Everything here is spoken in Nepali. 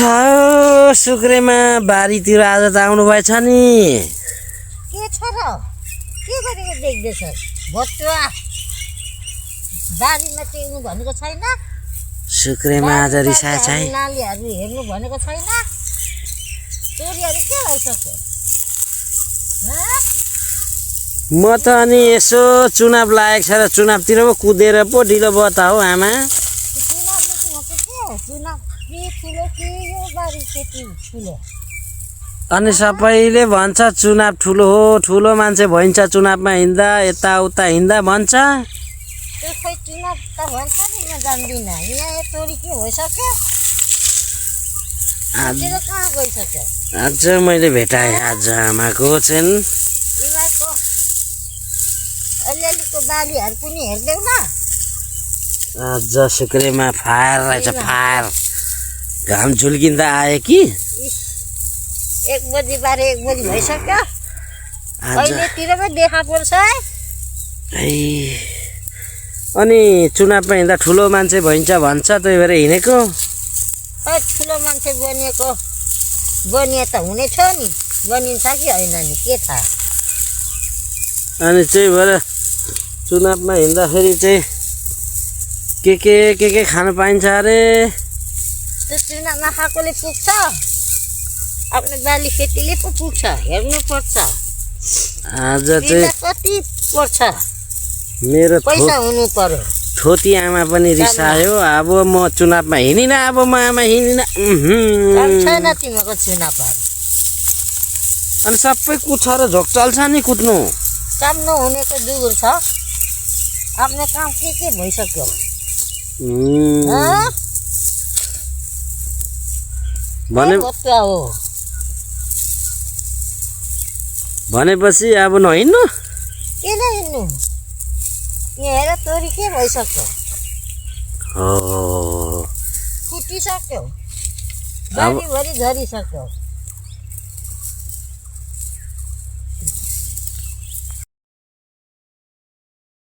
सुक्रेमा बारीतिर आज त आउनु भएछ नि के छ र के गरेको देख्दैछ बच्चा बारीमा टेक्नु भनेको छैन सुक्रेमा आज रिसाएछ है नालीहरू हेर्नु भनेको छैन चोरीहरू के भइसक्यो म त अनि यसो चुनाव लागेको छ र चुनावतिर पो कुदेर पो ढिलो भयो त हौ आमा अनि सबैले भन्छ चुनाव ठुलो हो ठुलो मान्छे भइन्छ चुनावमा हिँड्दा यताउता हिँड्दा भन्छ आज मैले भेटाएँ आज आमाको चाहिँ आज सुक्रेमा फायर रहेछ फायर घाम झुल्किँदा आयो कि 1 बजी 1 बजी भइसक्यो अहिलेतिर पो देखा पर्छ है अनि चुनावमा हिँड्दा ठुलो मान्छे भइन्छ भन्छ त्यही भएर हिँडेको ठुलो मान्छे बनिए त हुनेछ नि बनिन्छ कि होइन नि के थाहा अनि त्यही भएर चुनावमा हिँड्दाखेरि चाहिँ के खानु पाइन्छ अरे त्यो चुनावमा खाएकोले पुग्छ आफ्नो बाली खेतीले पो पुग्छ हेर्नुपर्छ आज चाहिँ कति पर्छ मेरो पैसा हुनु पर्यो छोटी आमा पनि रिसायो अब म चुनावमा हिँडिन अब म आमा हिँडिन छैन तिमीको चुनावहरू अनि सबै कुद्छ र झोक चल्छ नि कुद्नु काम नहुनेको दुगुर छ आफ्नो काम के भइसक्यो भनेपछि अब नहिँड्नु के नहिँड्नु यहाँ हेर तोरी के भइसक्यो फुटिसक्यो बारीभरि झरिसक्यो